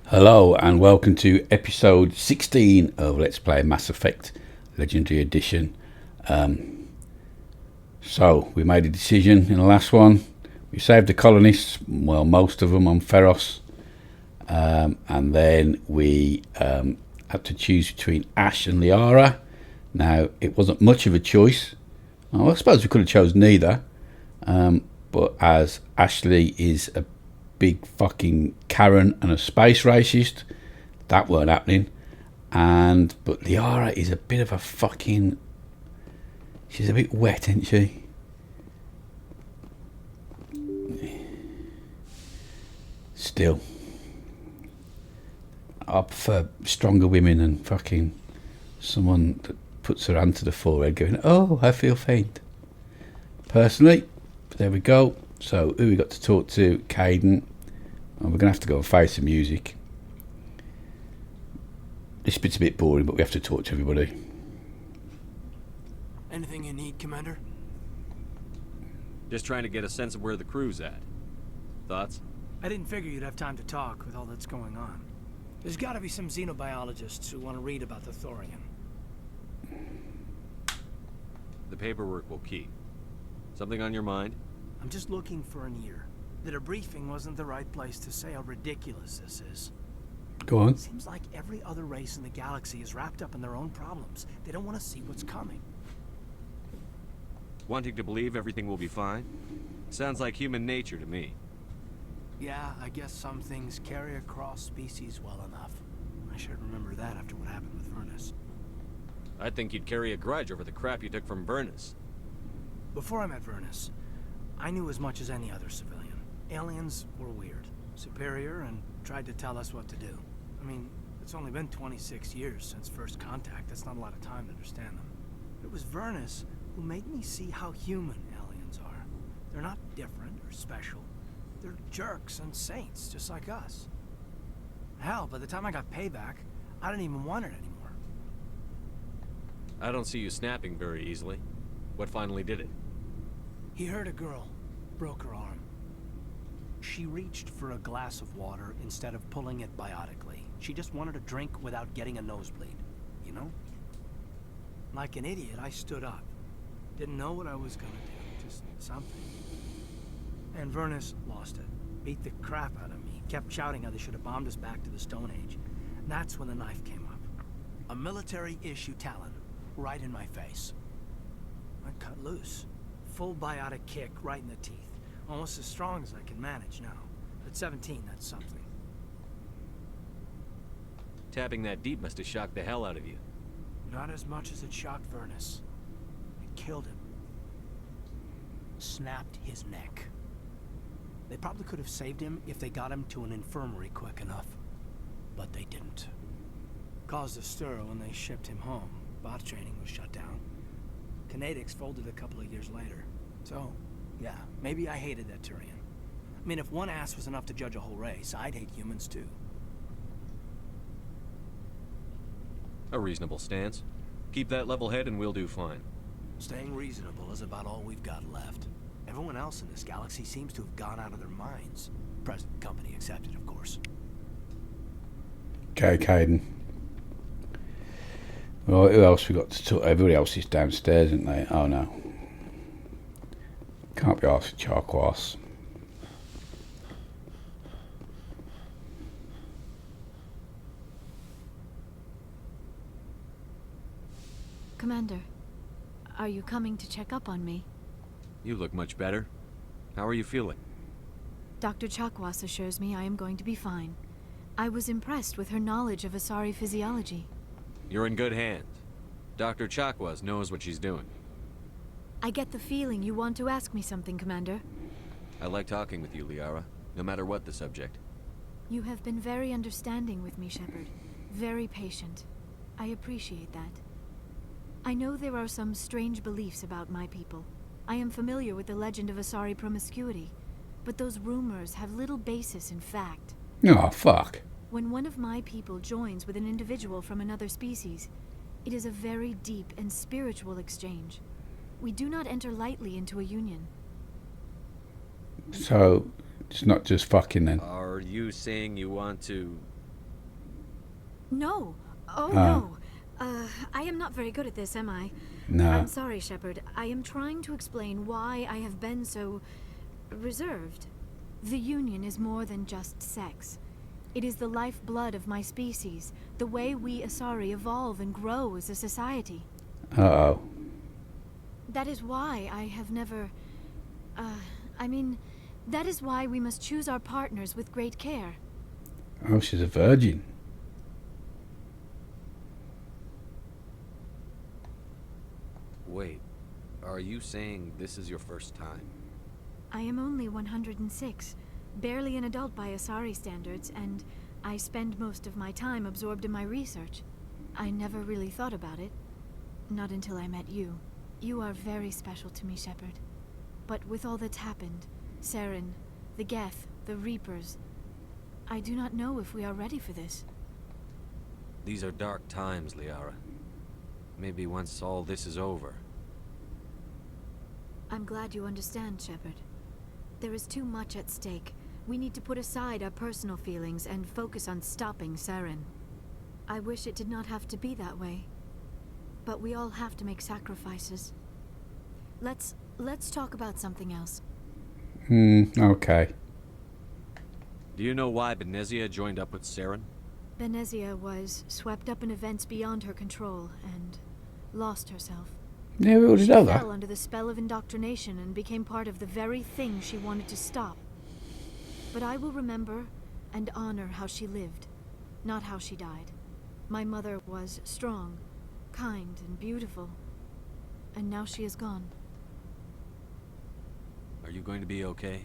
Hello and welcome to episode 16 of Let's Play Mass Effect Legendary Edition. So we made a decision in the last one. We saved the colonists, well, most of them on Ferros, and then we had to choose between Ash and Liara. Now it wasn't much of a choice. Well, I suppose we could have chosen neither, but as Ashley is a big fucking Karen and a space racist, that weren't happening. But Liara is a bit of a fucking, she's a bit wet, isn't she? Still, I prefer stronger women than fucking someone that puts her hand to the forehead going, oh, I feel faint. Personally, there we go. So who we got to talk to? Caden. We're going to have to go and face the music. This bit's a bit boring, but we have to talk to everybody. Anything you need, Commander? Just trying to get a sense of where the crew's at. Thoughts? I didn't figure you'd have time to talk with all that's going on. There's got to be some xenobiologists who want to read about the Thorian. The paperwork will keep. Something on your mind? I'm just looking for an ear. The debriefing wasn't the right place to say how ridiculous this is. Go on. Seems like every other race in the galaxy is wrapped up in their own problems. They don't want to see what's coming. Wanting to believe everything will be fine? Sounds like human nature to me. Yeah, I guess some things carry across species well enough. I should remember that after what happened with Vernus. I'd think you'd carry a grudge over the crap you took from Vernus. Before I met Vernus, I knew as much as any other civilian. Aliens were weird, superior, and tried to tell us what to do. I mean, it's only been 26 years since first contact. That's not a lot of time to understand them. It was Vernus who made me see how human aliens are. They're not different or special. They're jerks and saints, just like us. Hell, by the time I got payback, I didn't even want it anymore. I don't see you snapping very easily. What finally did it? He hurt a girl, broke her arm. She reached for a glass of water instead of pulling it biotically. She just wanted a drink without getting a nosebleed, you know? Like an idiot, I stood up. Didn't know what I was gonna do, just something. And Vernus lost it. Beat the crap out of me. Kept shouting how they should have bombed us back to the Stone Age. And that's when the knife came up. A military-issue talon, right in my face. I cut loose. Full biotic kick right in the teeth. Almost as strong as I can manage now. At 17, that's something. Tapping that deep must have shocked the hell out of you. Not as much as it shocked Vernus. It killed him. Snapped his neck. They probably could have saved him if they got him to an infirmary quick enough. But they didn't. Caused a stir when they shipped him home. Bot training was shut down. Kinetics folded a couple of years later. So, yeah, maybe I hated that Turian. I mean, if one ass was enough to judge a whole race, I'd hate humans too. A reasonable stance. Keep that level head and we'll do fine. Staying reasonable is about all we've got left. Everyone else in this galaxy seems to have gone out of their minds. Present company accepted, of course. Okay, Caden. Well, who else we got to talk? Everybody else is downstairs, isn't they? Oh no. Can't be asked for Charquas. Commander, are you coming to check up on me? You look much better. How are you feeling? Dr. Chakwas assures me I am going to be fine. I was impressed with her knowledge of Asari physiology. You're in good hands. Dr. Chakwas knows what she's doing. I get the feeling you want to ask me something, Commander. I like talking with you, Liara, no matter what the subject. You have been very understanding with me, Shepard. Very patient. I appreciate that. I know there are some strange beliefs about my people. I am familiar with the legend of Asari promiscuity, but those rumors have little basis in fact. Oh, fuck. When one of my people joins with an individual from another species, it is a very deep and spiritual exchange. We do not enter lightly into a union. So, it's not just fucking then. Are you saying you want to No. Oh, no. I am not very good at this, am I? No. I'm sorry, Shepard. I am trying to explain why I have been so reserved. The Union is more than just sex. It is the lifeblood of my species, the way we Asari evolve and grow as a society. Uh-oh. That is why I have never... that is why we must choose our partners with great care. Oh, she's a virgin. Wait, are you saying this is your first time? I am only 106, barely an adult by Asari standards, and I spend most of my time absorbed in my research. I never really thought about it. Not until I met you. You are very special to me, Shepard. But with all that's happened, Saren, the Geth, the Reapers, I do not know if we are ready for this. These are dark times, Liara. Maybe once all this is over. I'm glad you understand, Shepard. There is too much at stake. We need to put aside our personal feelings and focus on stopping Saren. I wish it did not have to be that way. But we all have to make sacrifices. Let's talk about something else. Okay. Do you know why Benezia joined up with Saren? Benezia was swept up in events beyond her control and lost herself. Yeah, we already know She that. fell under the spell of indoctrination and became part of the very thing she wanted to stop. But I will remember and honor how she lived, not how she died. My mother was strong, kind, and beautiful. And now she is gone. Are you going to be okay?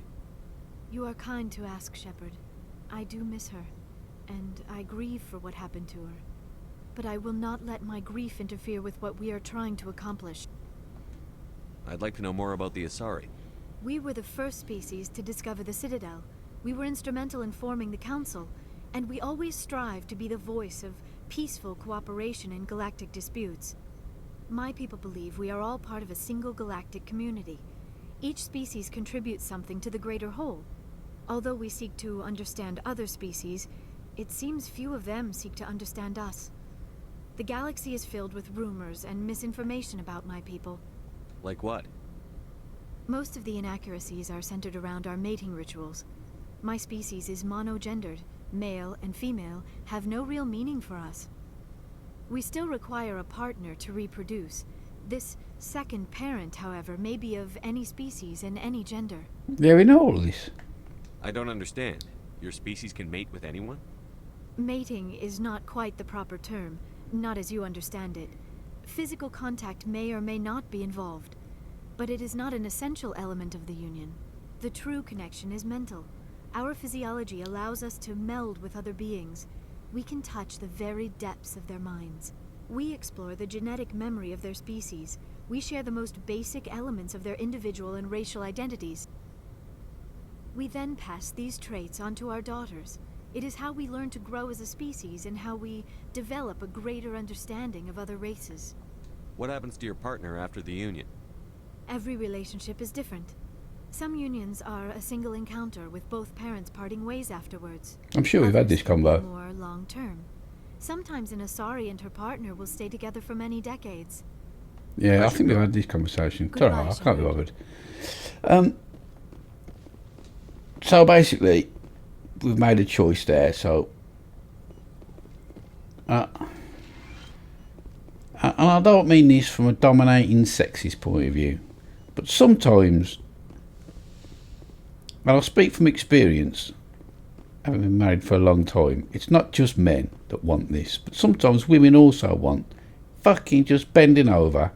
You are kind to ask, Shepard. I do miss her, and I grieve for what happened to her. But I will not let my grief interfere with what we are trying to accomplish. I'd like to know more about the Asari. We were the first species to discover the Citadel. We were instrumental in forming the Council, and we always strive to be the voice of peaceful cooperation in galactic disputes. My people believe we are all part of a single galactic community. Each species contributes something to the greater whole. Although we seek to understand other species, it seems few of them seek to understand us. The galaxy is filled with rumors and misinformation about my people. Like what? Most of the inaccuracies are centered around our mating rituals. My species is monogendered. Male and female have no real meaning for us. We still require a partner to reproduce. This second parent, however, may be of any species and any gender. Yeah, we know all this. I don't understand. Your species can mate with anyone? Mating is not quite the proper term, not as you understand it. Physical contact may or may not be involved, but it is not an essential element of the union. The true connection is mental. Our physiology allows us to meld with other beings. We can touch the very depths of their minds. We explore the genetic memory of their species. We share the most basic elements of their individual and racial identities. We then pass these traits onto our daughters. It is how we learn to grow as a species and how we develop a greater understanding of other races. What happens to your partner after the union? Every relationship is different. Some unions are a single encounter with both parents parting ways afterwards. I'm sure we've had this Others can be combo. more long-term. Sometimes an Asari and her partner will stay together for many decades. Yeah, I think we've had this conversation. It's alright, I can't be bothered. So basically, we've made a choice there, so... and I don't mean this from a dominating sexist point of view, but sometimes, and I'll speak from experience, having been married for a long time, it's not just men that want this, but sometimes women also want fucking just bending over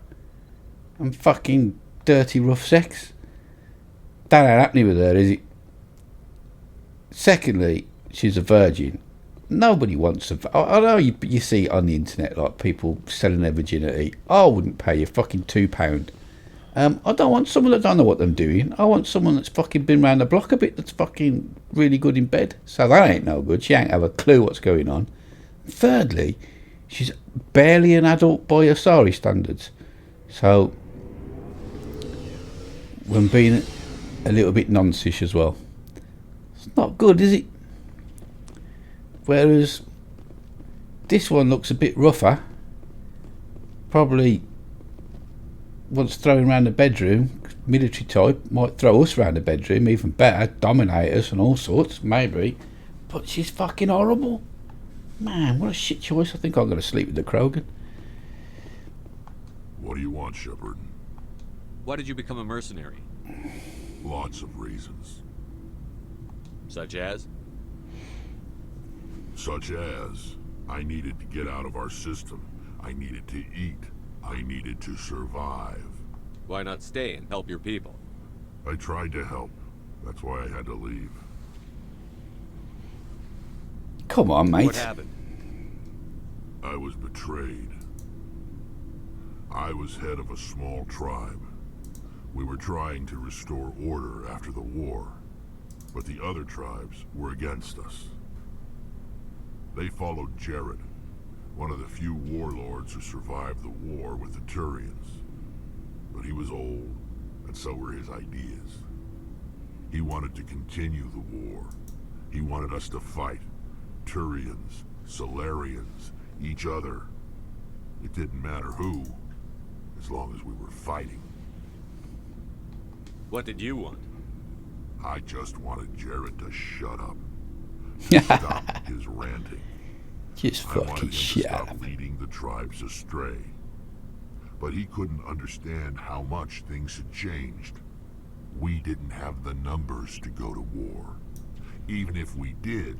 and fucking dirty rough sex. That ain't happening with her, is it? Secondly, she's a virgin. Nobody wants to. I know you see it on the internet, like people selling their virginity. I wouldn't pay you fucking £2. I don't want someone that don't know what they're doing. I want someone that's fucking been round the block a bit, that's fucking really good in bed. So that ain't no good. She ain't have a clue what's going on. Thirdly, she's barely an adult by Asari standards. So, when being a little bit nonsish as well. It's not good, is it? Whereas this one looks a bit rougher. Probably wants throwing around the bedroom. Military type. Might throw us around the bedroom, even better. Dominate us and all sorts, maybe. But she's fucking horrible. Man, what a shit choice. I think I'm going to sleep with the Krogan. What do you want, Shepard? Why did you become a mercenary? Lots of reasons. Such as? Such as, I needed to get out of our system. I needed to eat. I needed to survive. Why not stay and help your people? I tried to help. That's why I had to leave. Come on, mate. What happened? I was betrayed. I was head of a small tribe. We were trying to restore order after the war, but the other tribes were against us. They followed Jared, one of the few warlords who survived the war with the Turians. But he was old, and so were his ideas. He wanted to continue the war. He wanted us to fight. Turians, Solarians, each other. It didn't matter who, as long as we were fighting. What did you want? I just wanted Jared to shut up. Stop his ranting. Just I wanted fucking him to shut stop up. leading the tribes astray. But he couldn't understand how much things had changed. We didn't have the numbers to go to war. Even if we did,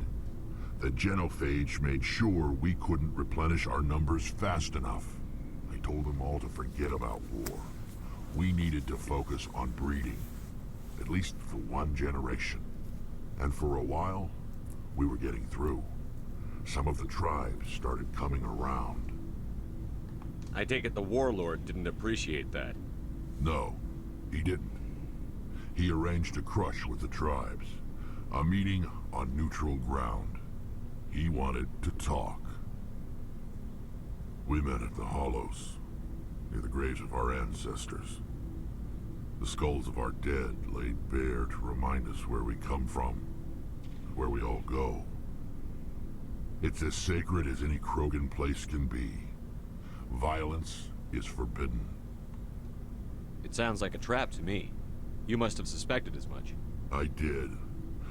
the genophage made sure we couldn't replenish our numbers fast enough. I told them all to forget about war. We needed to focus on breeding, at least for one generation. And for a while, we were getting through. Some of the tribes started coming around. I take it the warlord didn't appreciate that. No, he didn't. He arranged a crush with the tribes. A meeting on neutral ground. He wanted to talk. We met at the Hollows, near the graves of our ancestors. The skulls of our dead laid bare to remind us where we come from, where we all go. It's as sacred as any Krogan place can be. Violence is forbidden. It sounds like a trap to me. You must have suspected as much. I did.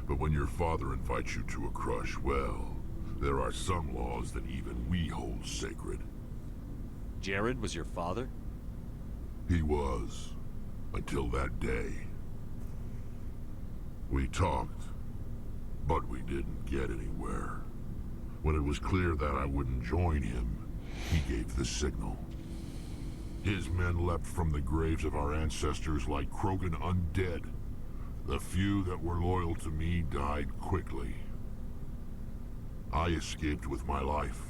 But when your father invites you to a crush, well, there are some laws that even we hold sacred. Jared was your father? He was. Until that day. We talked, but we didn't get anywhere. When it was clear that I wouldn't join him, he gave the signal. His men leapt from the graves of our ancestors like Krogan undead. The few that were loyal to me died quickly. I escaped with my life,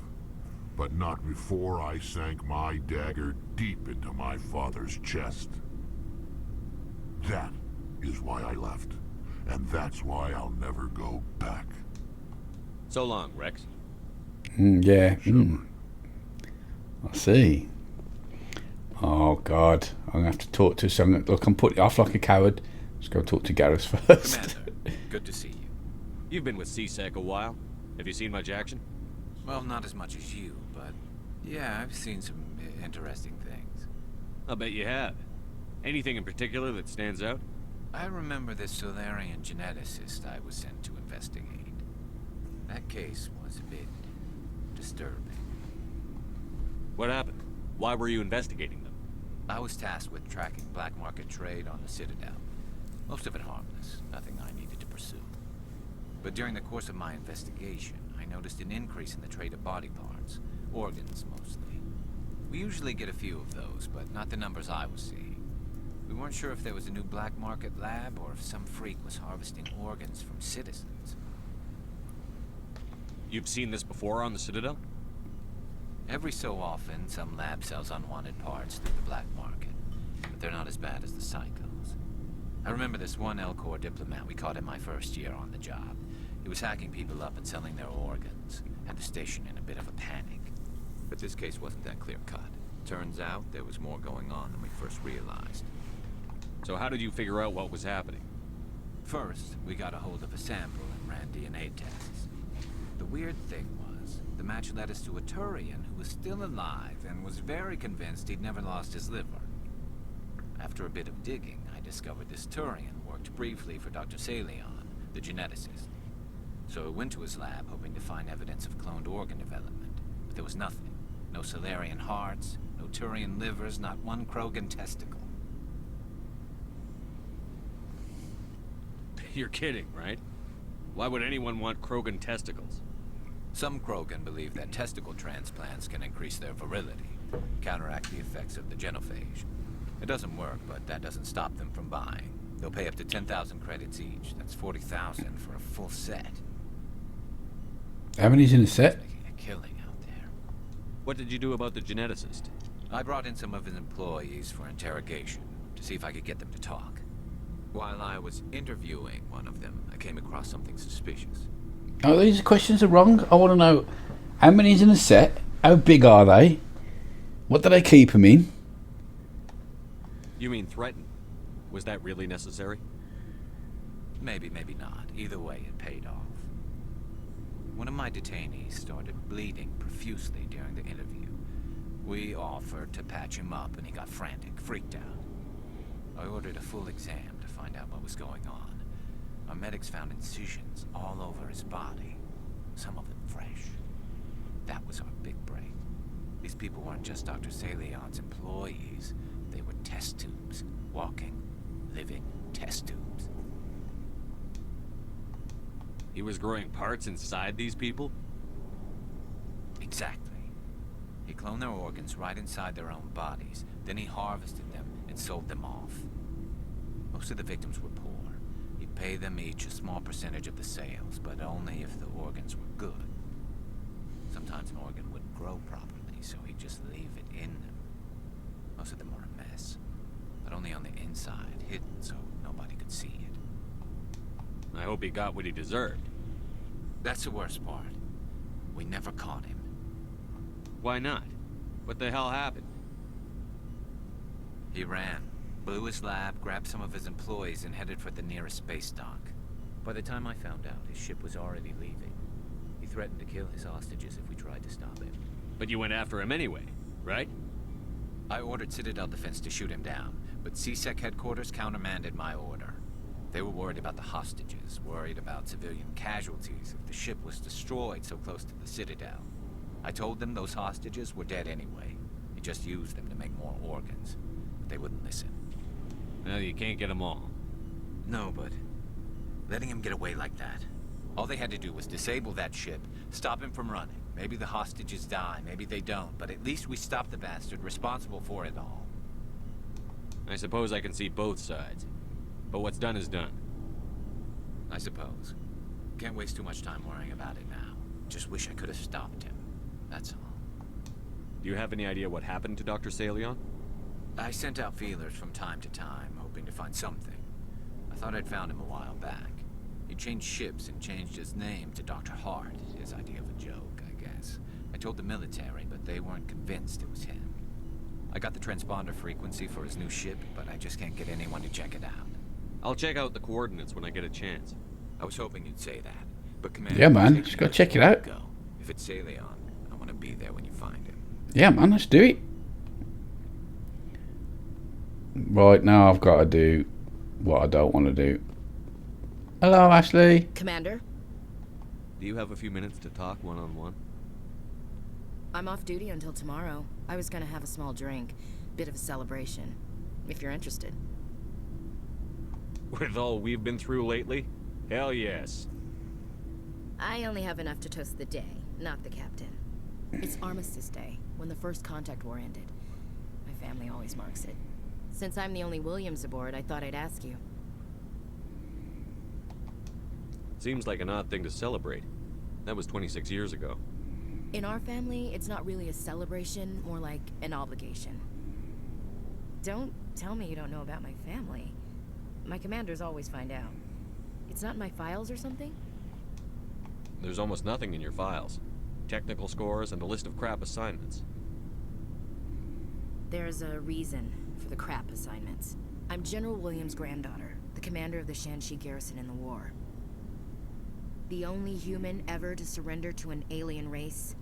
but not before I sank my dagger deep into my father's chest. That is why I left, and that's why I'll never go back. So long, Rex. Yeah. I see. Oh, God. I'm going to have to talk to someone. Look, I'm putting off like a coward. Let's go talk to Gareth first. Commander, good to see you. You've been with CSEC a while. Have you seen much action? Well, not as much as you, but yeah, I've seen some interesting things. I'll bet you have. Anything in particular that stands out? I remember this Solarian geneticist I was sent to investigate. That case was a bit disturbing. What happened? Why were you investigating them? I was tasked with tracking black market trade on the Citadel. Most of it harmless, nothing I needed to pursue. But during the course of my investigation, I noticed an increase in the trade of body parts, organs mostly. We usually get a few of those, but not the numbers I was seeing. We weren't sure if there was a new black market lab or if some freak was harvesting organs from citizens. You've seen this before on the Citadel? Every so often, some lab sells unwanted parts through the black market, but they're not as bad as the cycles. I remember this one L-Corps diplomat we caught in my first year on the job. He was hacking people up and selling their organs. Had the station in a bit of a panic. But this case wasn't that clear-cut. Turns out there was more going on than we first realized. So how did you figure out what was happening? First, we got a hold of a sample and ran DNA tests. The weird thing was, The match led us to a Turian who was still alive and was very convinced he'd never lost his liver. After a bit of digging, I discovered this Turian worked briefly for Dr. Salion, the geneticist. So I went to his lab hoping to find evidence of cloned organ development. But there was nothing. No Salarian hearts, no Turian livers, not one Krogan testicle. You're kidding, right? Why would anyone want Krogan testicles? Some Krogan believe that testicle transplants can increase their virility, counteract the effects of the genophage. It doesn't work, but that doesn't stop them from buying. They'll pay up to 10,000 credits each. That's 40,000 for a full set. How many's in a set? Making a killing out there. What did you do about the geneticist? I brought in some of his employees for interrogation, to see if I could get them to talk. While I was interviewing one of them, I came across something suspicious. Oh, these questions are wrong. I want to know how many's in a set, how big are they, what do they keep them in? You mean threaten? Was that really necessary? Maybe, maybe not. Either way, it paid off. One of my detainees started bleeding profusely during the interview. We offered to patch him up, and he got frantic, freaked out. I ordered a full exam to find out what was going on. Our medics found incisions all over his body, some of them fresh. That was our big break. These people weren't just Dr. Salion's employees. They were test tubes, walking, living test tubes. He was growing parts inside these people? Exactly. He cloned their organs right inside their own bodies. Then he harvested them and sold them off. Most of the victims were poor. He'd pay them each a small percentage of the sales, but only if the organs were good. Sometimes an organ wouldn't grow properly, so he'd just leave it in them. Most of them were a mess, but only on the inside, hidden so nobody could see it. I hope he got what he deserved. That's the worst part. We never caught him. Why not? What the hell happened? He ran, blew his lab, grabbed some of his employees, and headed for the nearest space dock. By the time I found out, his ship was already leaving. He threatened to kill his hostages if we tried to stop him. But you went after him anyway, right? I ordered Citadel Defense to shoot him down, but CSEC headquarters countermanded my order. They were worried about the hostages, worried about civilian casualties if the ship was destroyed so close to the Citadel. I told them those hostages were dead anyway. He just used them to make more organs. But they wouldn't listen. Well, you can't get them all. No, but letting him get away like that. All they had to do was disable that ship, stop him from running. Maybe the hostages die, maybe they don't, but at least we stopped the bastard responsible for it all. I suppose I can see both sides. But what's done is done. I suppose. Can't waste too much time worrying about it now. Just wish I could have stopped him. That's all. Do you have any idea what happened to Dr. Salion? I sent out feelers from time to time, hoping to find something. I thought I'd found him a while back. He changed ships and changed his name to Dr. Hart, his idea of a joke, I guess. I told the military, but they weren't convinced it was him. I got the transponder frequency for his new ship, but I just can't get anyone to check it out. I'll check out the coordinates when I get a chance. I was hoping you'd say that, but Commander... Yeah, man, just go check it out. Go. If it's Salion, I want to be there when you find him. Yeah, man, let's do it. Right, now I've got to do what I don't want to do. Hello, Ashley. Commander, Do you have a few minutes to talk one-on-one? I'm off duty until tomorrow. I was gonna have a small drink. Bit of a celebration. If you're interested. With all we've been through lately? Hell yes. I only have enough to toast the day, not the captain. It's Armistice Day, when the First Contact War ended. My family always marks it. Since I'm the only Williams aboard, I thought I'd ask you. Seems like an odd thing to celebrate. That was 26 years ago. In our family, it's not really a celebration, more like an obligation. Don't tell me you don't know about my family. My commanders always find out. It's not in my files or something? There's almost nothing in your files. Technical scores and a list of crap assignments. There's a reason for the crap assignments. I'm General Williams' granddaughter, the commander of the Shanxi garrison in the war. The only human ever to surrender to an alien race,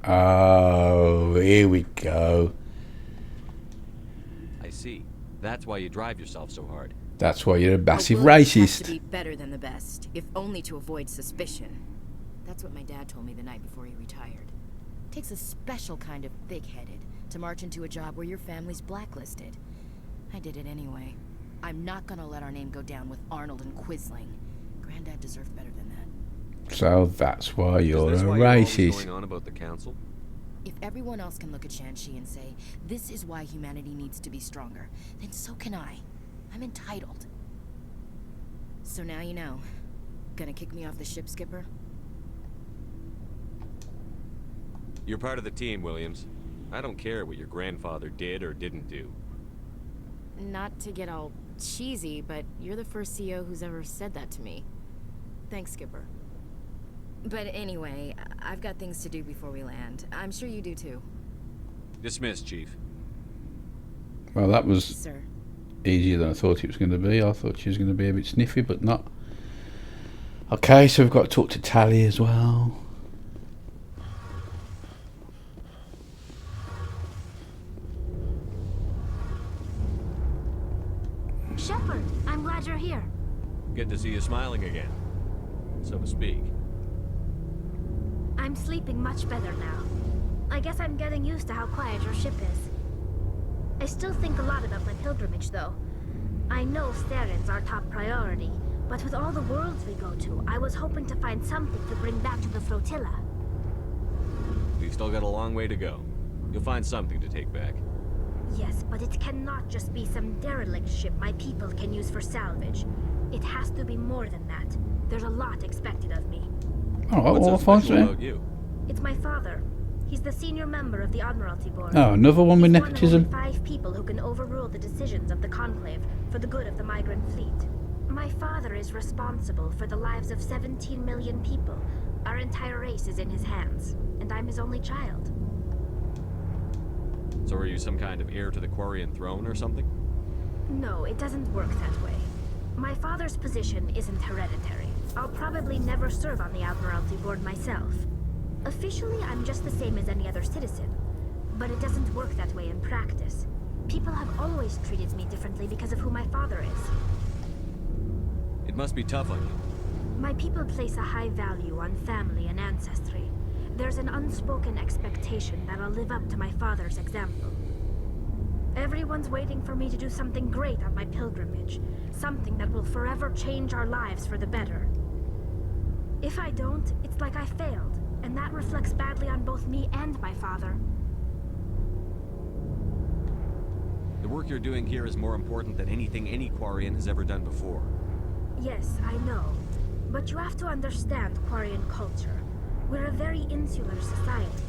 Oh, here we go. I see. That's why you drive yourself so hard. That's why you're a massive Williams has to racist. be better than the best, if only to avoid suspicion. That's what my dad told me the night before he retired. Takes a special kind of thick-headed to march into a job where your family's blacklisted. I did it anyway. I'm not gonna let our name go down with Arnold and Quisling. Granddad deserved better than that. So that's why you're Is a this why you're always racist. going on about the council? If everyone else can look at Shanxi and say, this is why humanity needs to be stronger, then so can I. I'm entitled. So now you know. Gonna kick me off the ship, Skipper? You're part of the team, Williams. I don't care what your grandfather did or didn't do. Not to get all cheesy, but you're the first CEO who's ever said that to me. Thanks, Skipper. But anyway, I've got things to do before we land. I'm sure you do too. Dismissed, Chief. Well, that was Sir. easier than I thought it was going to be. I thought she was going to be a bit sniffy, but not. Okay, so we've got to talk to Tally as well. Shepard, I'm glad you're here. Good to see you smiling again, so to speak. I'm sleeping much better now. I guess I'm getting used to how quiet your ship is. I still think a lot about my pilgrimage, though. I know Starin's our top priority, but with all the worlds we go to, I was hoping to find something to bring back to the flotilla. We've still got a long way to go. You'll find something to take back. Yes, but it cannot just be some derelict ship my people can use for salvage. It has to be more than that. There's a lot expected of me. All right, What's well, so fine, special sir. about you? It's my father. He's the senior member of the Admiralty Board. Oh, another one with He's one of nepotism. only 5 people who can overrule the decisions of the Conclave for the good of the migrant fleet. My father is responsible for the lives of 17 million people. Our entire race is in his hands, and I'm his only child. So are you some kind of heir to the Quarian throne or something? No, it doesn't work that way. My father's position isn't hereditary. I'll probably never serve on the Admiralty Board myself. Officially, I'm just the same as any other citizen. But it doesn't work that way in practice. People have always treated me differently because of who my father is. It must be tough on you. My people place a high value on family and ancestry. There's an unspoken expectation that I'll live up to my father's example. Everyone's waiting for me to do something great on my pilgrimage. Something that will forever change our lives for the better. If I don't, it's like I failed, and that reflects badly on both me and my father. The work you're doing here is more important than anything any Quarian has ever done before. Yes, I know. But you have to understand Quarian culture. We're a very insular society.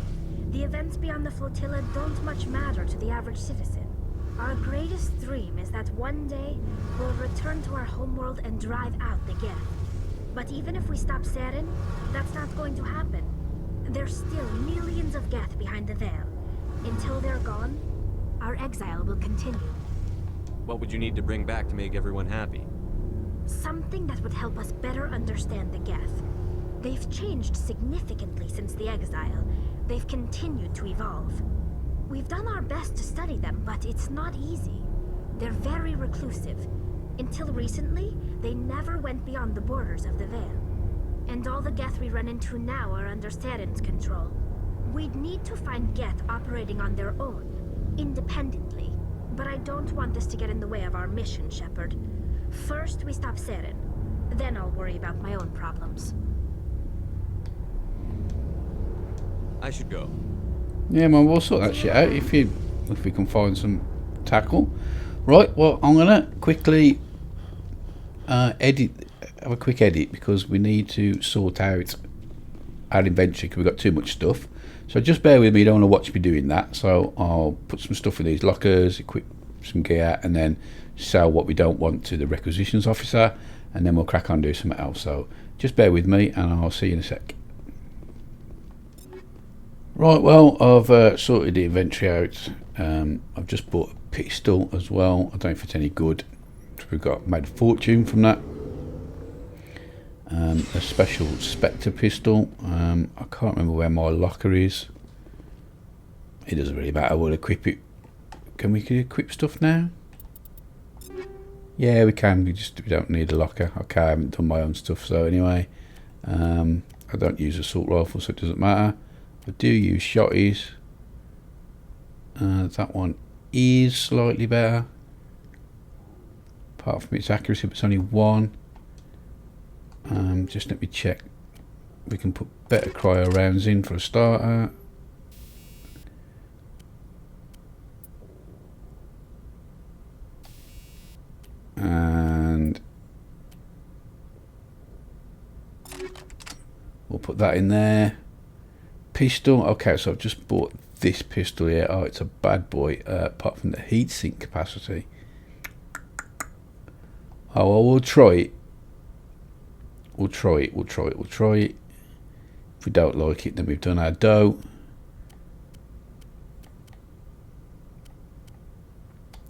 The events beyond the flotilla don't much matter to the average citizen. Our greatest dream is that one day we'll return to our homeworld and drive out the Geth. But even if we stop Saren, that's not going to happen. There's still millions of Geth behind the veil. Until they're gone, our exile will continue. What would you need to bring back to make everyone happy? Something that would help us better understand the Geth. They've changed significantly since the exile. They've continued to evolve. We've done our best to study them, but it's not easy. They're very reclusive. Until recently, they never went beyond the borders of the Veil. And all the Geth we run into now are under Saren's control. We'd need to find Geth operating on their own, independently. But I don't want this to get in the way of our mission, Shepard. First, we stop Saren. Then I'll worry about my own problems. I should go. Yeah, man, we'll sort that shit out if we can find some tackle. Right, well, I'm gonna quickly have a quick edit because we need to sort out our inventory because we've got too much stuff. So just bear with me, you don't want to watch me doing that. So I'll put some stuff in these lockers, equip some gear, and then sell what we don't want to the requisitions officer, and then we'll crack on and do something else. So just bear with me and I'll see you in a sec. Right, well, I've sorted the inventory out. I've just bought a pistol as well. I don't know if it's any good. So we've made a fortune from that. A special Spectre pistol. I can't remember where my locker is. It doesn't really matter. We'll equip it. Can we equip stuff now? Yeah, we can. We don't need a locker. Okay, I haven't done my own stuff, so anyway. I don't use assault rifle, so it doesn't matter. I do use shotties. That one is slightly better. Apart from its accuracy, but it's only 1. Just let me check. We can put better cryo rounds in for a starter. And we'll put that in there. Pistol. Okay, so I've just bought this pistol here. Oh, it's a bad boy. Apart from the heatsink capacity. Oh, well, we'll try it. We'll try it. If we don't like it, then we've done our dough.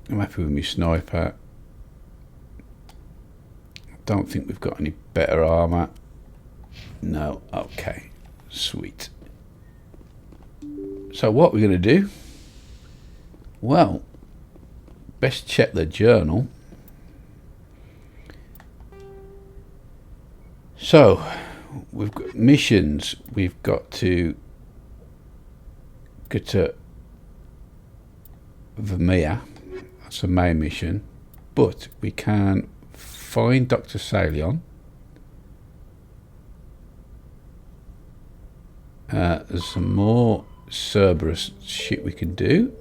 I'm happy with my sniper. I don't think we've got any better armour. No. Okay. Sweet. So what we're going to do? Well, best check the journal. So, we've got missions. We've got to go to Vermeer. That's a main mission. But we can find Dr. Salion. There's some more Cerberus shit we can do.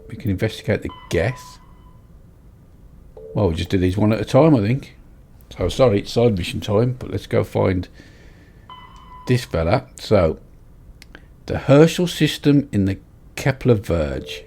We can investigate the Geth. Well, we'll just do these one at a time, I think. So, sorry, it's side mission time, but let's go find this fella. So, the Herschel system in the Kepler Verge.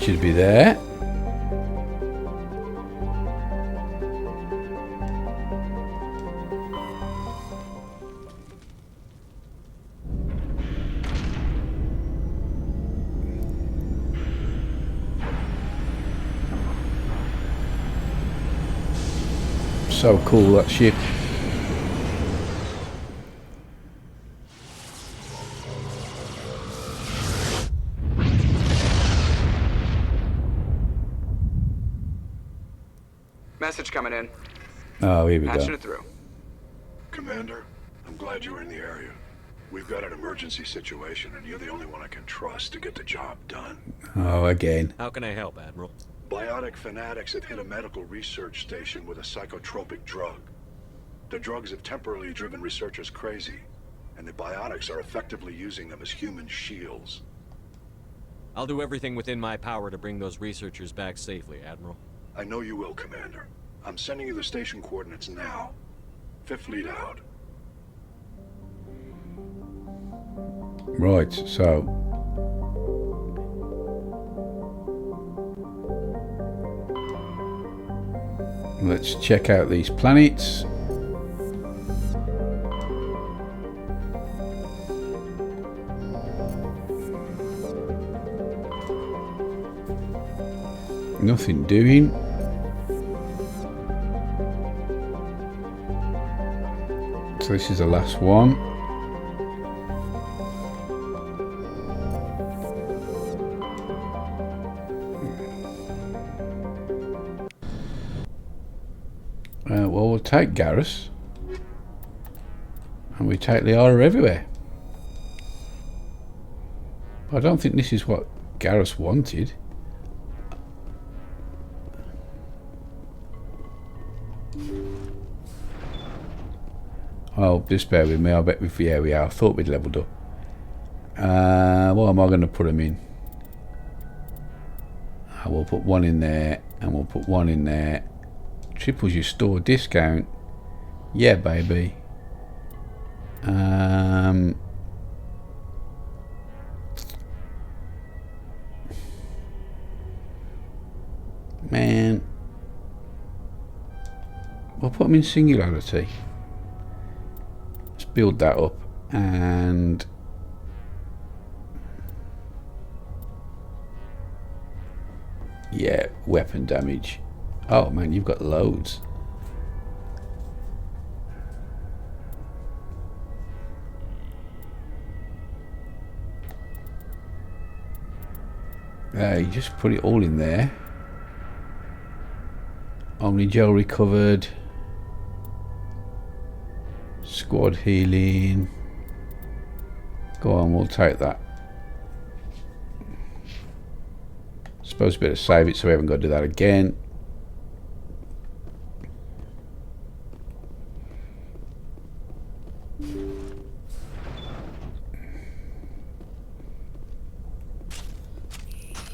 Should be there. So cool, that ship. Message coming in. Oh, here we Patching go. it through. Commander, I'm glad you were in the area. We've got an emergency situation, and you're the only one I can trust to get the job done. Oh, again. How can I help, Admiral? Biotic fanatics have hit a medical research station with a psychotropic drug. The drugs have temporarily driven researchers crazy, and the biotics are effectively using them as human shields. I'll do everything within my power to bring those researchers back safely, Admiral. I know you will, Commander. I'm sending you the station coordinates now. Fifth Fleet out. Right, so let's check out these planets. Nothing doing. So this is the last one. Well, we'll take Garrus. And we take Liara everywhere. I don't think this is what Garrus wanted. Oh, just bear with me. I bet we are. I thought we'd leveled up. What am I going to put them in? We'll put one in there, and we'll put one in there. Triples your store discount. Yeah, baby. We'll put them in singularity. Let's build that up and yeah, weapon damage. Oh man, you've got loads. You just put it all in there. Only gel recovered. Squad healing. Go on, we'll take that. Supposed to be able to save it so we haven't got to do that again.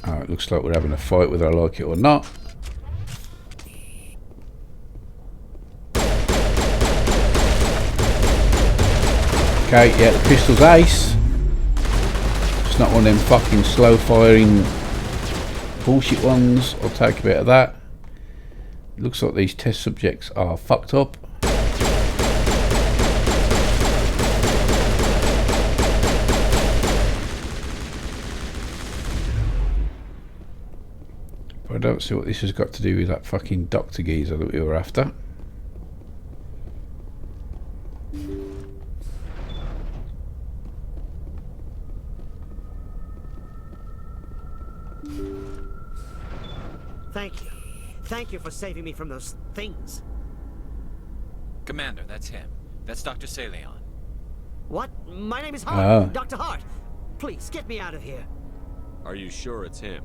Alright, looks like we're having a fight whether I like it or not. Okay, yeah, the pistol's ace. It's not one of them fucking slow firing bullshit ones. I'll take a bit of that. It looks like these test subjects are fucked up. But I don't see what this has got to do with that fucking doctor geezer that we were after. Thank you. Thank you for saving me from those things. Commander, that's him. That's Dr. Saleon. What? My name is Hart. Oh. Dr. Hart. Please, get me out of here. Are you sure it's him?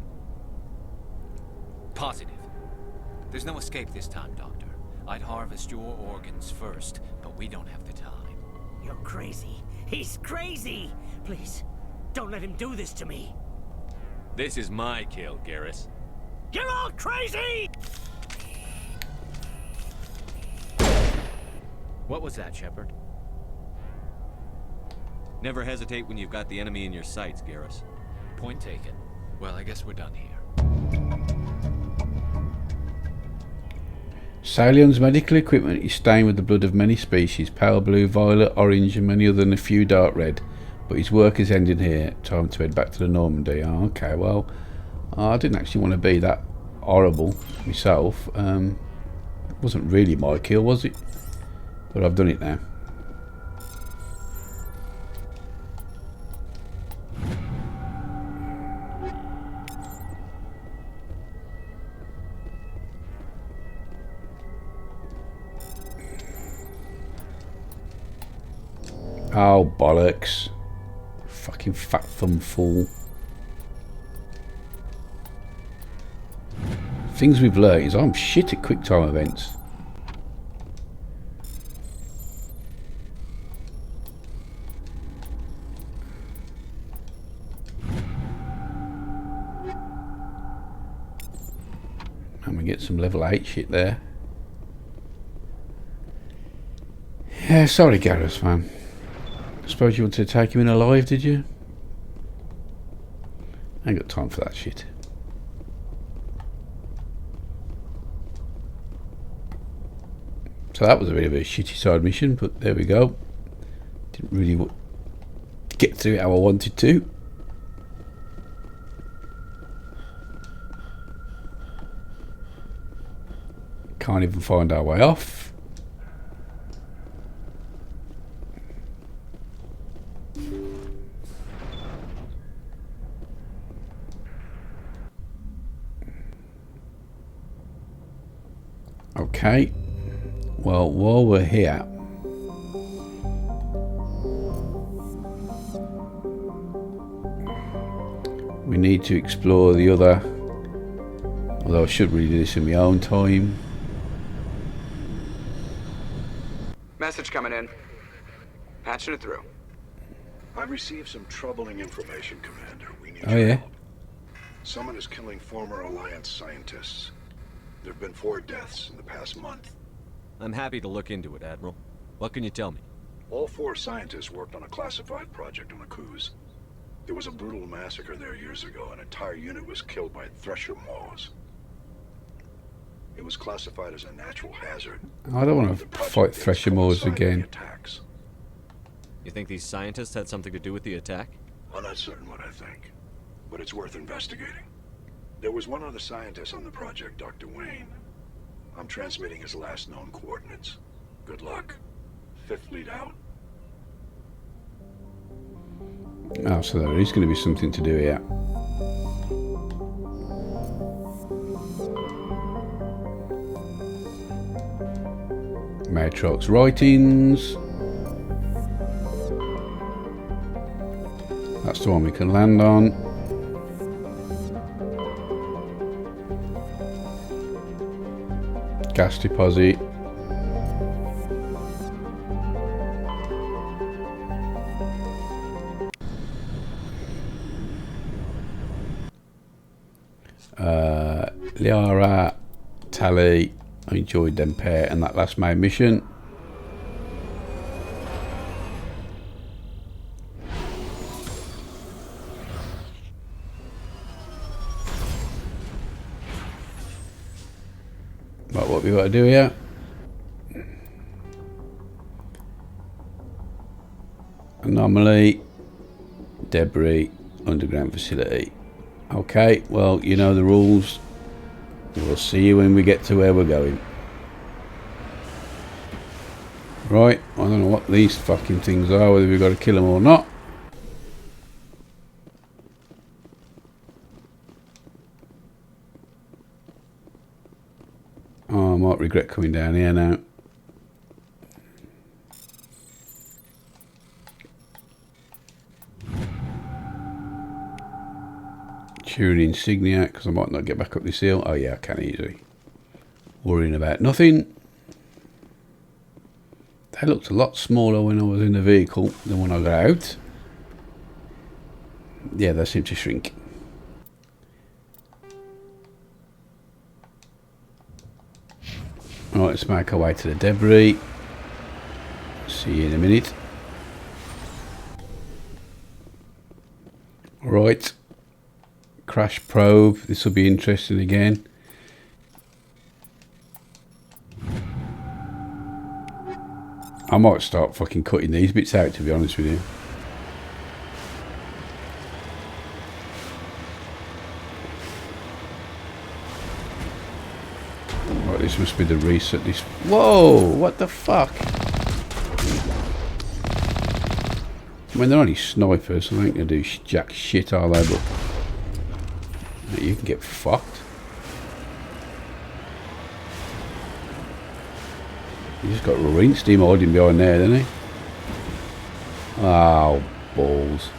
Positive. There's no escape this time, Doctor. I'd harvest your organs first, but we don't have the time. You're crazy. He's crazy! Please, don't let him do this to me. This is my kill, Garrus. You're all crazy! What was that, Shepard? Never hesitate when you've got the enemy in your sights, Garrus. Point taken. Well, I guess we're done here. Salion's medical equipment is stained with the blood of many species, pale blue, violet, orange and many other than a few dark red, but his work has ended here. Time to head back to the Normandy. Oh, okay, well, I didn't actually want to be that horrible myself. It wasn't really my kill, was it? But I've done it now. Oh, bollocks. Fucking fat thumb fool. Things we've learned is I'm shit at quick time events. I'm gonna get some level 8 shit there. Yeah, sorry Garrus, man. I suppose you wanted to take him in alive, did you? I ain't got time for that shit. So that was a bit of a shitty side mission, but there we go. Didn't really get through it how I wanted to. Can't even find our way off. Okay. Well, while we're here, we need to explore the other, although I should really do this in my own time. Message coming in. Patching it through. I've received some troubling information, Commander. We need Oh your yeah? help. Someone is killing former Alliance scientists. There have been 4 deaths in the past month. I'm happy to look into it, Admiral. What can you tell me? All 4 scientists worked on a classified project on Akuz. There was a brutal massacre there years ago. An entire unit was killed by Thresher Maws. It was classified as a natural hazard. I don't want The to project fight is Thresher Moors coinciding again. the attacks. You think these scientists had something to do with the attack? I'm not certain what I think, but it's worth investigating. There was one other scientist on the project, Dr. Wayne. I'm transmitting his last known coordinates. Good luck. Fifth fleet out. Oh, so there is going to be something to do here. Matrox writings. That's the one we can land on. Gas deposit. Liara, Tally, I enjoyed them pair and that last main mission. Right, what we got to do here? Anomaly, debris, underground facility. Okay, well, you know the rules. We'll see you when we get to where we're going. Right, I don't know what these fucking things are, whether we've got to kill them or not. Oh, I might regret coming down here now. Tune insignia, because I might not get back up this hill. Oh yeah, I can easily. Worrying about nothing. They looked a lot smaller when I was in the vehicle than when I got out. Yeah, they seem to shrink. Right, let's make our way to the debris. See you in a minute. Right. Crash probe. This will be interesting again. I might start fucking cutting these bits out, to be honest with you. Right, this must be the reset. This. Whoa! What the fuck? I mean, they're only snipers, so they ain't gonna do jack shit, are they? But you can get fucked. He just got rinsed him hiding behind there, didn't he? Oh, balls.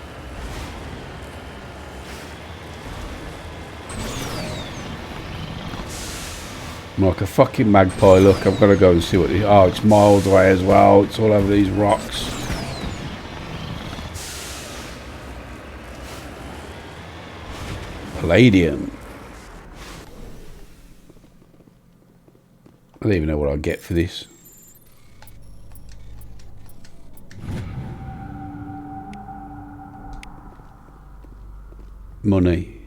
I'm like a fucking magpie. Look, I've got to go and see what the... Oh, it's miles away as well. It's all over these rocks. Palladium. I don't even know what I'll get for this. Money.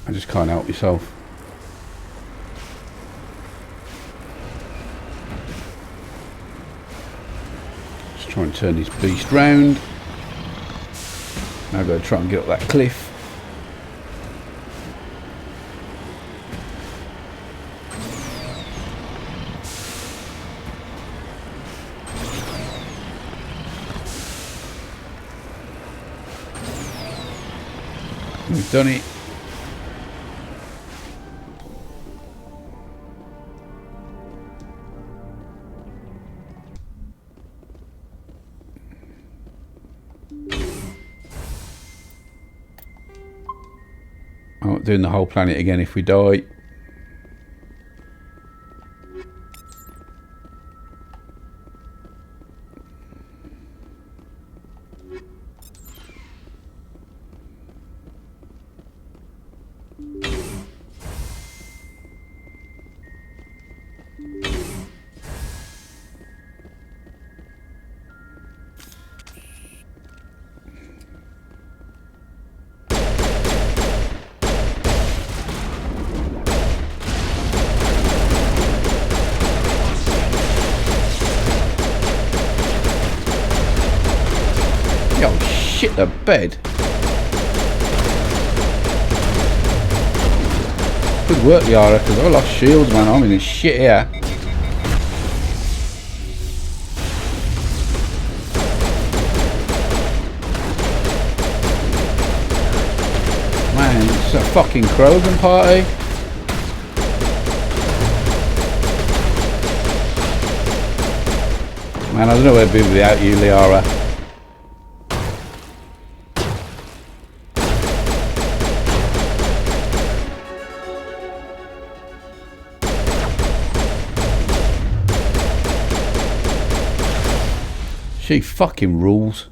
I just can't help myself. Just try and turn this beast round. Now I've got to try and get up that cliff. We've done it. I'm not doing the whole planet again if we die. the bed. Good work, Yara, because I lost shields, man. I'm in this shit here. Man, it's a fucking Krogan party. Man, I don't know where I'd be without you, Liara. She fucking rules.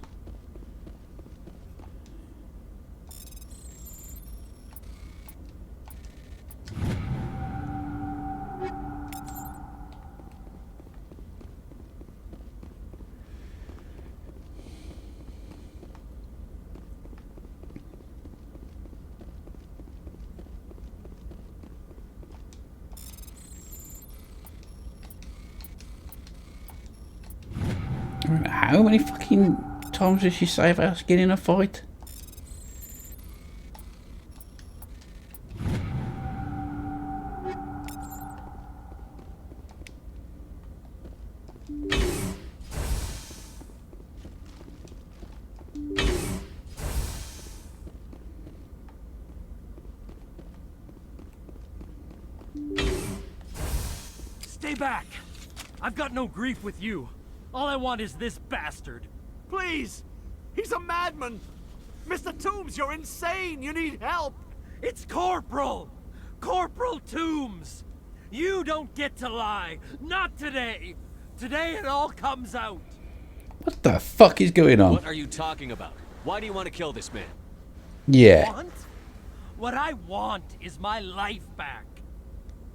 How many fucking times did she save us getting in a fight? Stay back! I've got no grief with you. All I want is this bastard. Please! He's a madman! Mr. Toombs, you're insane! You need help! It's Corporal! Corporal Toombs! You don't get to lie! Not today! Today it all comes out! What the fuck is going on? What are you talking about? Why do you want to kill this man? Yeah. Want? What I want is my life back.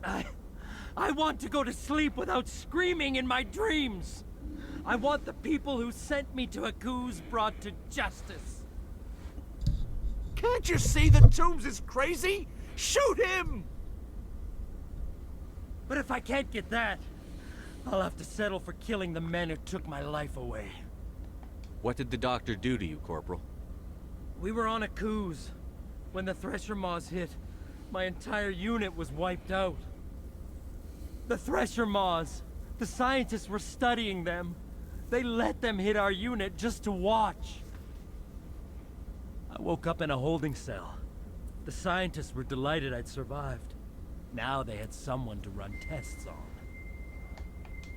I want to go to sleep without screaming in my dreams. I want the people who sent me to Akuz brought to justice. Can't you see that Toombs is crazy? Shoot him! But if I can't get that, I'll have to settle for killing the men who took my life away. What did the doctor do to you, Corporal? We were on Akuz. When the Thresher Maws hit, my entire unit was wiped out. The Thresher Maws, the scientists were studying them. They let them hit our unit just to watch. I woke up in a holding cell. The scientists were delighted I'd survived. Now they had someone to run tests on.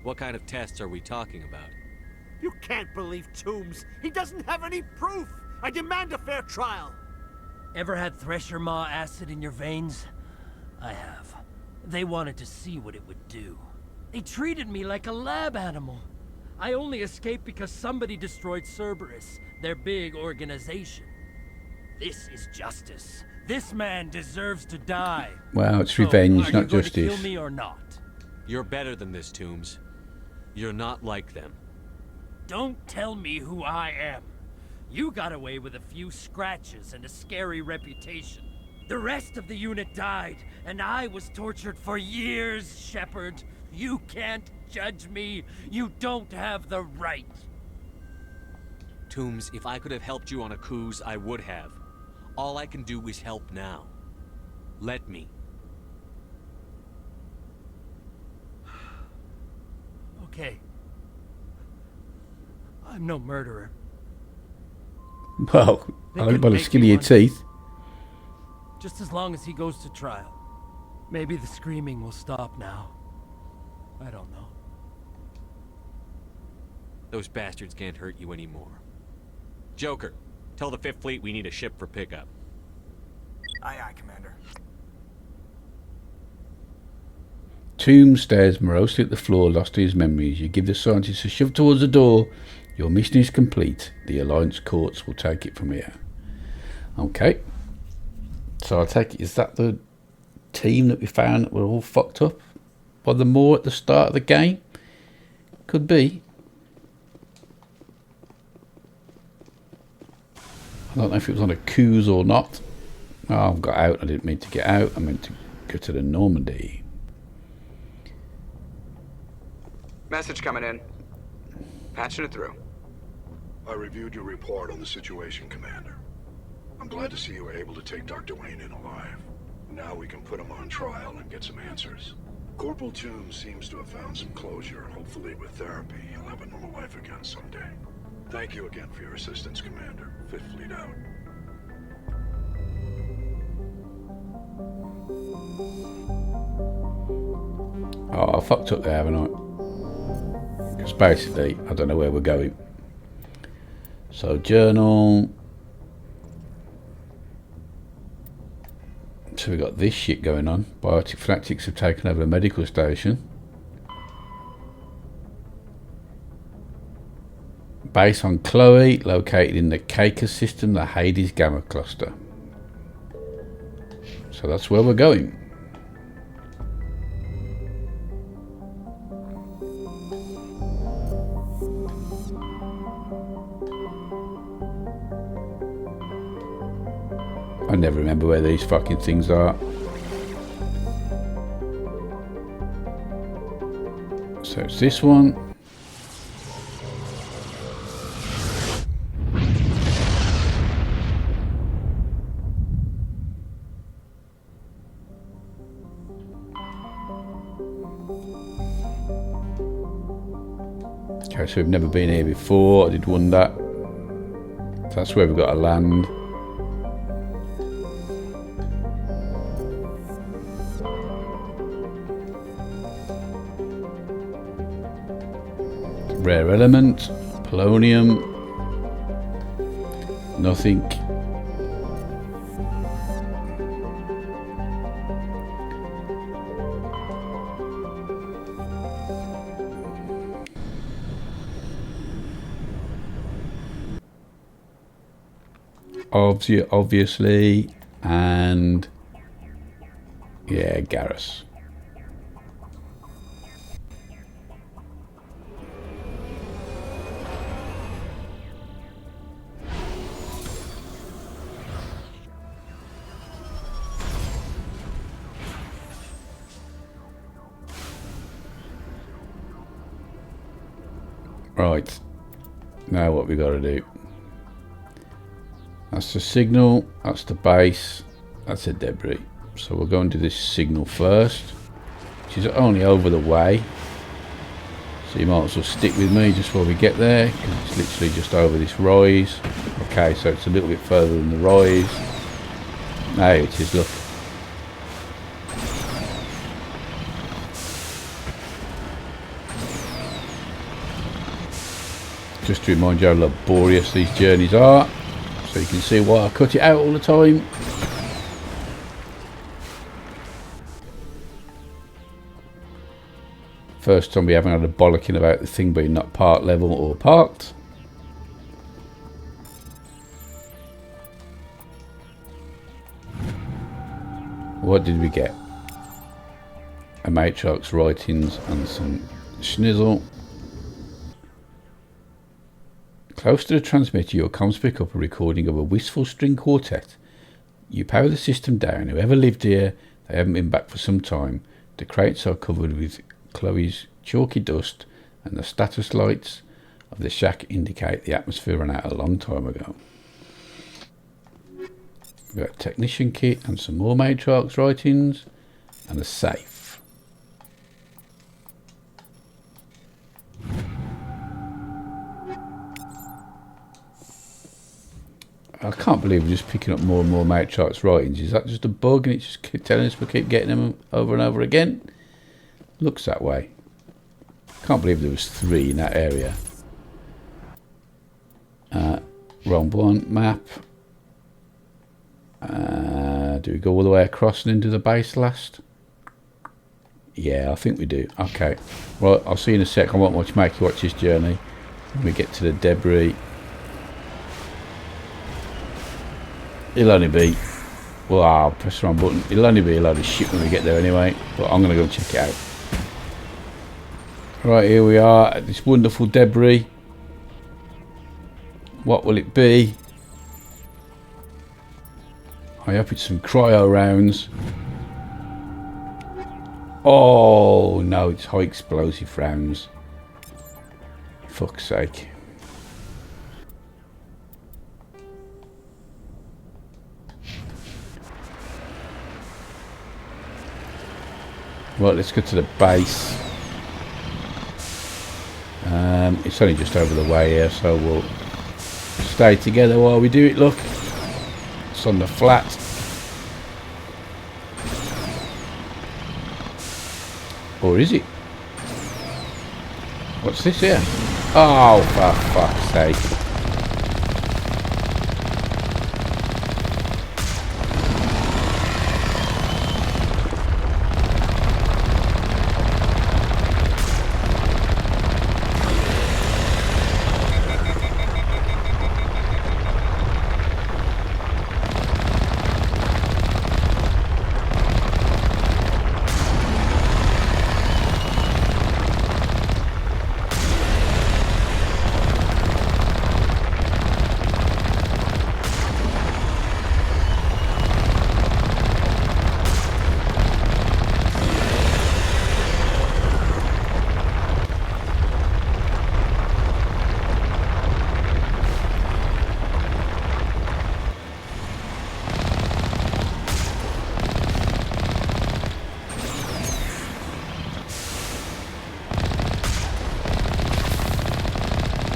What kind of tests are we talking about? You can't believe Toombs. He doesn't have any proof. I demand a fair trial. Ever had Thresher Maw acid in your veins? I have. They wanted to see what it would do. They treated me like a lab animal. I only escaped because somebody destroyed Cerberus, their big organization. This is justice. This man deserves to die. Well, it's revenge, not are you going justice. to kill me or not? You're better than this, Toombs. You're not like them. Don't tell me who I am. You got away with a few scratches and a scary reputation. The rest of the unit died, and I was tortured for years, Shepard. You can't judge me. You don't have the right. Toombs, if I could have helped you on Akuz, I would have. All I can do is help now. Let me. Okay. I'm no murderer. Well, They only can by the make skin of me your one. teeth. Just as long as he goes to trial. Maybe the screaming will stop now. I don't know. Those bastards can't hurt you anymore. Joker, tell the 5th Fleet we need a ship for pickup. Aye, aye, Commander. Tomb stares morosely at the floor, lost in his memories. You give the scientist a shove towards the door. Your mission is complete. The Alliance courts will take it from here. Okay. So I take it, is that the team that we found that were all fucked up by the Moor at the start of the game? Could be. I don't know if it was on a cruise or not. Oh, I've got out. I didn't mean to get out. I meant to go to the Normandy. Message coming in. Patching it through. I reviewed your report on the situation, Commander. I'm glad to see you were able to take Dr. Wayne in alive. Now we can put him on trial and get some answers. Corporal Toombs seems to have found some closure. Hopefully with therapy, he'll have a normal life again someday. Thank you again for your assistance, Commander. Fifth Fleet out. Oh, I fucked up there, haven't I? Because basically, I don't know where we're going. So, journal. So we got this shit going on. Biotic fanatics have taken over a medical station. Base on Chloe, located in the Keika system, the Hades Gamma cluster. So that's where we're going. I never remember where these fucking things are. So it's this one. Okay, so we've never been here before. I did wonder. That's where we've got to land. Rare element, polonium, nothing. Obviously, and yeah, Garrus. Right, now what we got to do? That's the signal, that's the base, that's a debris. So we'll go and do this signal first, which is only over the way. So you might as well stick with me just while we get there, because it's literally just over this rise. Okay, so it's a little bit further than the rise. There it is, look. Just to remind you how laborious these journeys are, so you can see why I cut it out all the time. First time we haven't had a bollocking about the thing being not park level or parked. What did we get? A Matrix writings and some schnizzle. Close to the transmitter, your comms pick up a recording of a wistful string quartet. You power the system down. Whoever lived here, they haven't been back for some time. The crates are covered with Chloe's chalky dust, and the status lights of the shack indicate the atmosphere ran out a long time ago. We've got a technician kit and some more Matrix writings, and a safe. I can't believe we're just picking up more and more Matrix writings. Is that just a bug and it's just telling us we keep getting them over and over again? Looks that way. Can't believe there was 3 in that area. Wrong one. Map. Do we go all the way across and into the base last? Yeah, I think we do. Okay. Right, I'll see you in a sec. I won't make you watch this journey. When we get to the debris. It'll only be, well, I'll press the wrong button. It'll only be a load of shit when we get there anyway, but I'm going to go and check it out. Right, here we are at this wonderful debris. What will it be? I hope it's some cryo rounds. Oh, no, it's high explosive rounds. Fuck's sake. Right, let's go to the base. It's only just over the way here, so we'll stay together while we do it. Look, it's on the flat. Or is it? What's this here? Oh, for fuck's sake.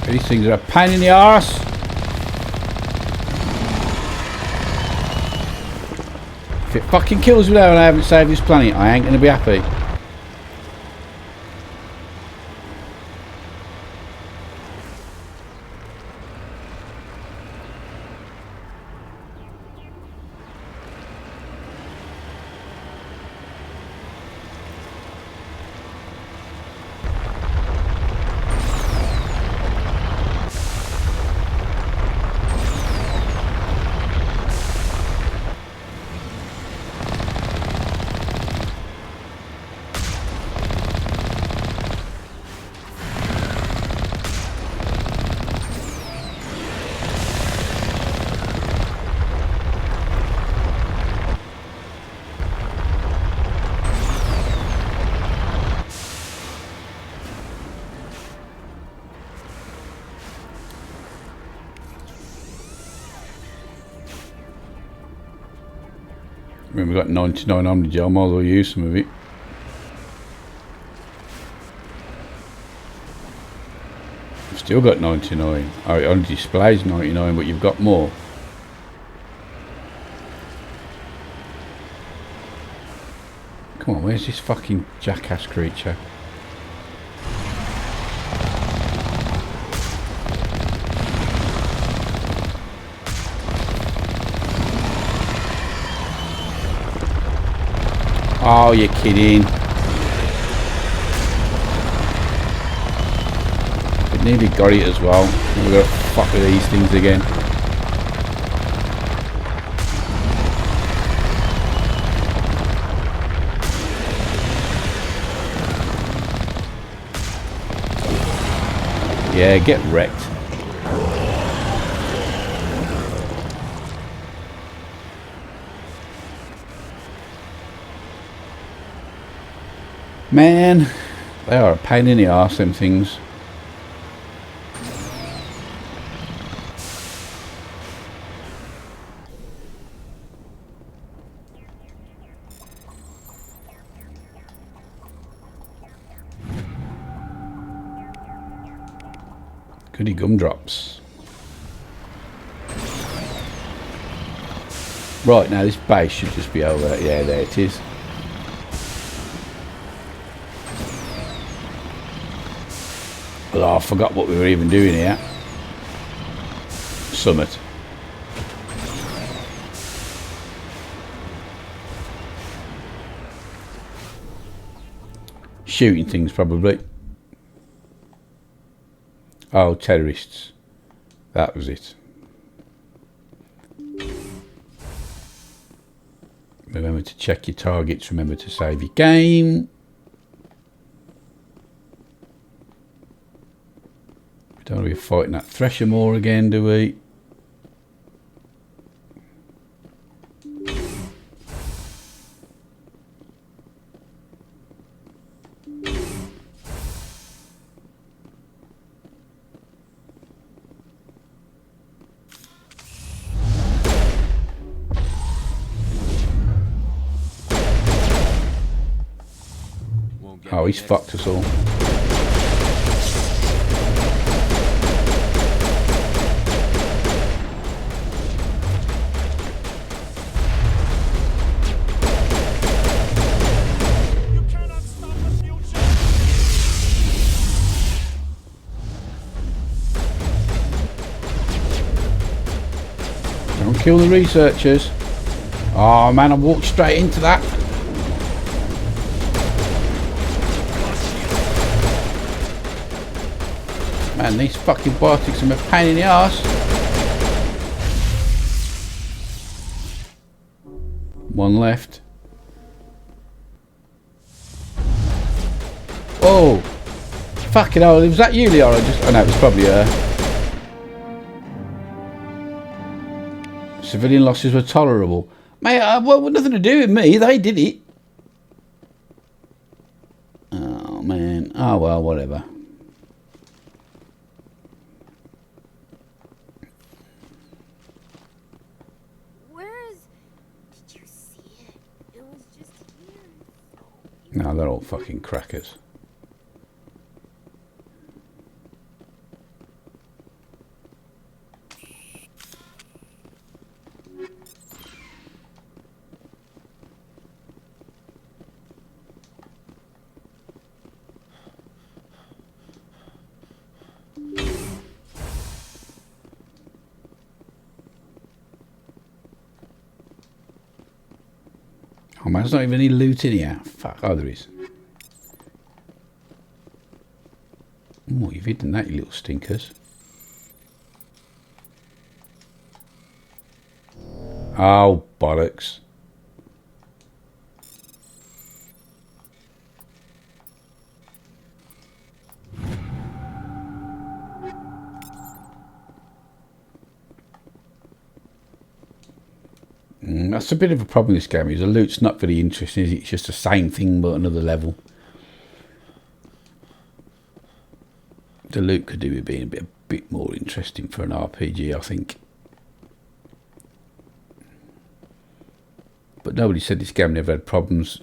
These things are a pain in the arse. If it fucking kills me though and I haven't saved this planet, I ain't gonna be happy. I mean, we've got 99 on the gel, might as well use some of it. I've still got 99. Oh, it only displays 99, but you've got more. Come on, where's this fucking jackass creature? Oh, you're kidding. It nearly got it as well. We've got to fuck with these things again. Yeah, get wrecked. Man, they are a pain in the arse, them things. Goody gumdrops. Right, now this base should just be over. Yeah, there it is. Oh, I forgot what we were even doing here. Summit. Shooting things, probably. Oh, terrorists. That was it. Remember to check your targets. Remember to save your game. We don't want to be fighting that Thresher more again, do we? Oh, he's fucked us all. Don't kill the researchers. Oh man, I walked straight into that. Man, these fucking biotics are a pain in the arse. One left. Oh! Fucking hell, was that you, Leora? Oh no, it was probably her. Civilian losses were tolerable. Mate, well, nothing to do with me. They did it. Oh, man. Oh, well, whatever. Where is... Did you see it? It was just here. No, they're all fucking crackers. Oh man, there's not even any loot in here. Fuck, oh there is. Oh, you've hidden that, you little stinkers. Oh, bollocks. That's a bit of a problem with this game. Is the loot's not very interesting, is it? It's just the same thing but another level. The loot could do with being a bit more interesting for an RPG, I think. But nobody said this game never had problems.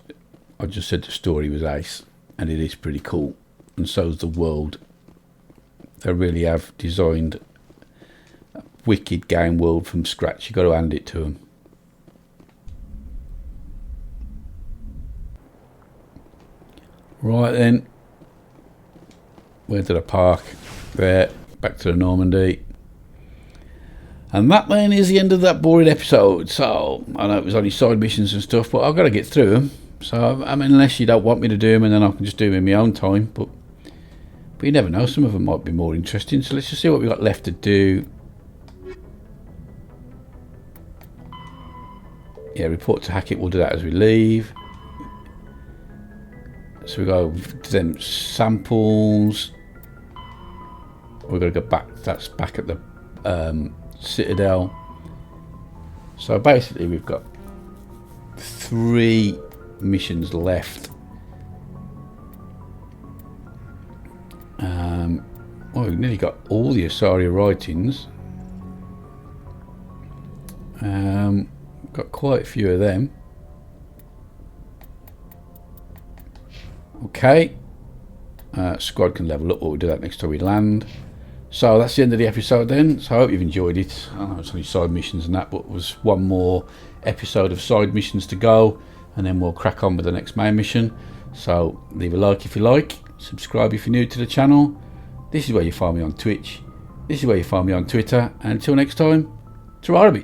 I just said the story was ace, and it is pretty cool. And so is the world. They really have designed a wicked game world from scratch. You've got to hand it to them. Right then, where did I park? There, back to the Normandy. And that then is the end of that boring episode. So, I know it was only side missions and stuff, but I've got to get through them. So, I mean, unless you don't want me to do them, and then I can just do them in my own time. But you never know, some of them might be more interesting. So let's just see what we've got left to do. Yeah, report to Hackett, we'll do that as we leave. So we go to them samples. We're going to go back. That's back at the Citadel. So basically, we've got 3 missions left. Well, we've nearly got all the Asaria writings. Got quite a few of them. Okay, squad can level up, but we'll do that next time we land. So that's the end of the episode then. So I hope you've enjoyed it. I know it's only side missions and that, but it was one more episode of side missions to go, and then we'll crack on with the next main mission. So leave a like if you like, subscribe if you're new to the channel. This is where you find me on Twitch. This is where you find me on Twitter. And until next time, ta-ra.